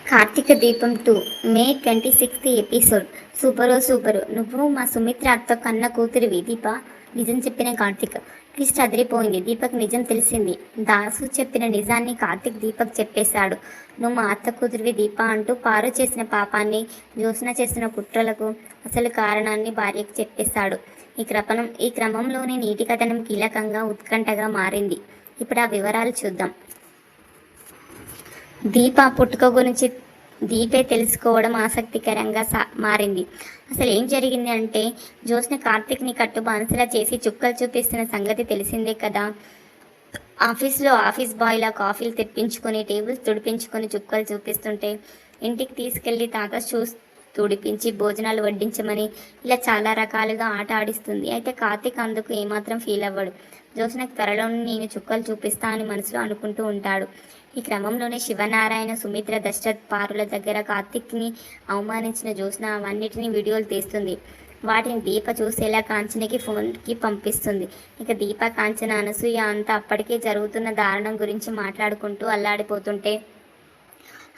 కార్తీక దీపం 2 మే 26th episode. Super నువ్వు మా సుమిత్ర అత్త కన్న కూతురివి దీప. నిజం చెప్పిన కార్తీక్. ట్విస్ట్ అదిరిపోయింది. దీపక్ నిజం తెలిసింది. దాసు చెప్పిన నిజాన్ని కార్తీక్ దీపక్ చెప్పేశాడు. నువ్వు మా అత్త కూతురివి దీప అంటూ పారు చేసిన పాపాన్ని, జ్యోత్స్న చేసిన కుట్రలకు అసలు కారణాన్ని భార్యకు చెప్పేశాడు. ఈ క్రమంలోనే నీటి కథనం కీలకంగా ఉత్కంఠగా మారింది. ఇప్పుడు ఆ వివరాలు చూద్దాం. దీప పుట్టుక గురించి దీపే తెలుసుకోవడం ఆసక్తికరంగా మారింది. అసలు ఏం జరిగింది అంటే, జ్యోత్స్న కార్తీక్ని కట్టు బానిసలా చేసి చుక్కలు చూపిస్తున్న సంగతి తెలిసిందే కదా. ఆఫీస్లో ఆఫీస్ బాయ్లా కాఫీలు తెప్పించుకొని, టేబుల్స్ తుడిపించుకొని చుక్కలు చూపిస్తుంటే ఇంటికి తీసుకెళ్లి తాత షూస్ తుడిపించి భోజనాలు వడ్డించమని ఇలా చాలా రకాలుగా ఆట ఆడిస్తుంది. అయితే కార్తీక్ అందుకు ఏమాత్రం ఫీల్ అవ్వడు. జ్యోత్స్నకు త్వరలోనే నేను చుక్కలు చూపిస్తా అని మనసులో అనుకుంటూ ఉంటాడు. ఈ క్రమంలోనే శివనారాయణ, సుమిత్ర, దశరథ్, పారుల దగ్గర కార్తీక్ని అవమానించిన జ్యోత్స్న అవన్నిటినీ వీడియోలు తీస్తుంది. వాటిని దీప చూసేలా కాంచనకి ఫోన్కి పంపిస్తుంది. ఇక దీప, కాంచన, అనసూయ అంతా అప్పటికే జరుగుతున్న దారుణం గురించి మాట్లాడుకుంటూ అల్లాడిపోతుంటే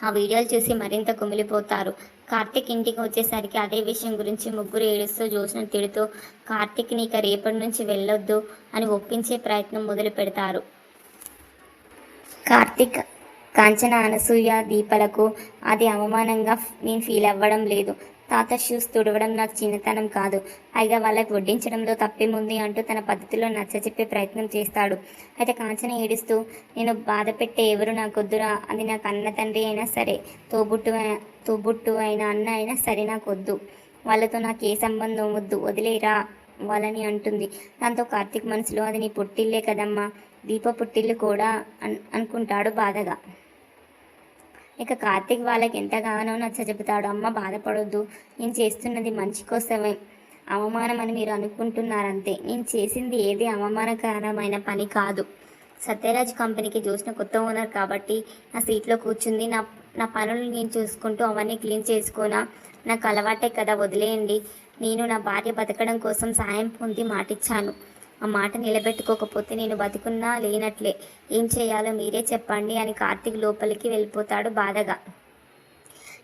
ఆ వీడియోలు చూసి మరింత కుమిలిపోతారు. కార్తీక్ ఇంటికి వచ్చేసరికి అదే విషయం గురించి ముగ్గురు ఏడుస్తూ జ్యోత్స్న తిడుతూ కార్తీక్ని ఇక రేపటి నుంచి వెళ్ళొద్దు అని ఒప్పించే ప్రయత్నం మొదలు పెడతారు. కార్తీక్, కాంచన, అనసూయ, దీపలకు అది అవమానంగా నేను ఫీల్ అవ్వడం లేదు. తాత షూస్ తుడవడం నాకు చిన్నతనం కాదు, పైగా వాళ్ళకి వడ్డించడంలో తప్పేముంది అంటూ తన పద్ధతిలో నచ్చజెప్పే ప్రయత్నం చేస్తాడు. అయితే కాంచన ఏడుస్తూ, నేను బాధ పెట్టే ఎవరు నాకొద్దురా, అది నాకు అన్న తండ్రి అయినా సరే, తోబుట్టు అయిన అన్న అయినా సరే నాకొద్దు, వాళ్ళతో నాకు ఏ సంబంధం వద్దు, వదిలేరా వాళ్ళని అంటుంది. దాంతో కార్తీక్ మనసులో, అది నీ పుట్టిల్లే కదమ్మా, దీప పుట్టిల్లు కూడా అనుకుంటాడు బాధగా. ఇక కార్తీక్ వాళ్ళకి ఎంతగానో నచ్చజెపుతాడు. అమ్మ బాధపడొద్దు, నేను చేస్తున్నది మంచి కోసమే, అవమానం అని మీరు అనుకుంటున్నారంతే, నేను చేసింది ఏది అవమానకరమైన పని కాదు. సత్యరాజ్ కంపెనీకి జ్యోత్స్న కొత్త ఓనర్ కాబట్టి నా సీట్లో కూర్చుంది. నా పనులు నేను చూసుకుంటూ అవన్నీ క్లీన్ చేసుకోనా, నాకు అలవాటే కదా, వదిలేయండి. నేను నా భార్య బతకడం కోసం సాయం పొంది మాటిచ్చాను, ఆ మాట నిలబెట్టుకోకపోతే నేను బతుకున్నా లేనట్లే, ఏం చేయాలో మీరే చెప్పండి అని కార్తీక్ లోపలికి వెళ్ళిపోతాడు బాధగా.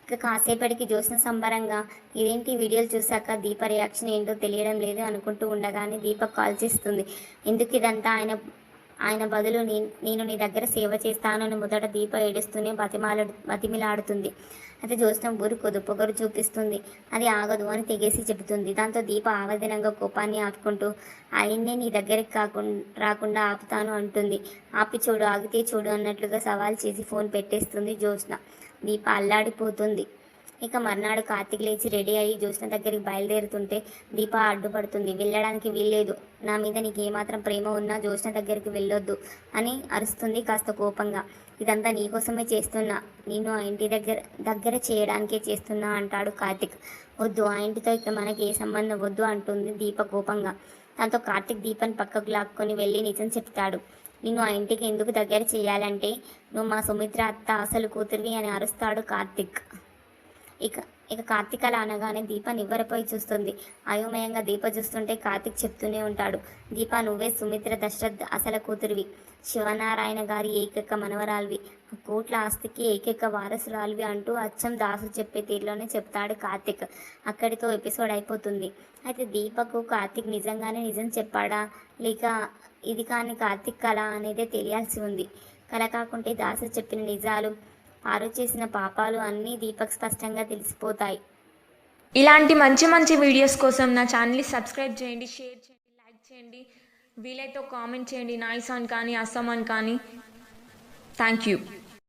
ఇక కాసేపటికి జ్యోత్స్న సంబరంగా, ఇదేంటి వీడియోలు చూశాక దీప రియాక్షన్ ఏంటో తెలియడం లేదు అనుకుంటూ ఉండగానే దీప కాల్ చేస్తుంది. ఎందుకు ఇదంతా, ఆయన బదులు నేను నీ దగ్గర సేవ చేస్తాను అని మొదట దీప ఏడుస్తూనే బతిమిలాడుతుంది. అయితే జ్యోత్స్న ఊరు పొగరు చూపిస్తుంది. అది ఆగదు అని తెగేసి చెబుతుంది. దాంతో దీప ఆవేదనంగా కోపాన్ని ఆపుకుంటూ, ఆయన్నే నీ దగ్గరికి రాకుండా ఆపుతాను అంటుంది. ఆపి చూడు, ఆగితే చూడు అన్నట్లుగా సవాల్ చేసి ఫోన్ పెట్టేస్తుంది జ్యోత్స్న. దీప అల్లాడిపోతుంది. ఇక మర్నాడు కార్తీక్ లేచి రెడీ అయ్యి జ్యోత్స్న దగ్గరికి బయలుదేరుతుంటే దీప అడ్డుపడుతుంది. వెళ్ళడానికి వీల్లేదు, నా మీద నీకు ఏమాత్రం ప్రేమ ఉన్నా జ్యోత్స్న దగ్గరికి వెళ్ళొద్దు అని అరుస్తుంది కాస్త కోపంగా. ఇదంతా నీకోసమే చేస్తున్నా, నేను ఆ ఇంటి దగ్గర చేయడానికే చేస్తున్నా అంటాడు కార్తీక్. వద్దు, ఆ ఇంటితో ఇక మనకి ఏ సంబంధం వద్దు అంటుంది దీప కోపంగా. దాంతో కార్తీక్ దీపని పక్కకు లాక్కొని వెళ్ళి నిజం చెప్తాడు. నేను ఆ ఇంటికి ఎందుకు దగ్గర చేయాలంటే, నువ్వు మా సుమిత్ర అత్త అసలు కూతురివి అని అరుస్తాడు కార్తీక్. ఇక కార్తీక్ అలా అనగానే దీప నివ్వరపోయి చూస్తుంది. అయోమయంగా దీప చూస్తుంటే కార్తీక్ చెప్తూనే ఉంటాడు, దీప నువ్వే సుమిత్ర, దశరథ్ అసలు కూతురివి, శివనారాయణ గారి ఏకైక మనవరాలివి, కోట్ల ఆస్తికి ఏకైక వారసురాలివి అంటూ అచ్చం దాసు చెప్పే తీరులోనే చెప్తాడు కార్తీక్. అక్కడితో ఎపిసోడ్ అయిపోతుంది. అయితే దీపకు కార్తీక్ నిజంగానే నిజం చెప్పాడా, లేక ఇది కానీ కార్తీక్ కళ అనేదే తెలియాల్సి ఉంది. కళ కాకుంటే దాసు చెప్పిన నిజాలు, పారు చేసిన పాపాలు అన్నీ దీపక్ స్పష్టంగా తెలిసిపోతాయి. ఇలాంటి మంచి వీడియోస్ కోసం నా ఛానల్ని సబ్స్క్రైబ్ చేయండి, షేర్ చేయండి, లైక్ చేయండి, వీలైతే కామెంట్ చేయండి, నైస్ అని కానీ అస్సాం అని కానీ. Thank you.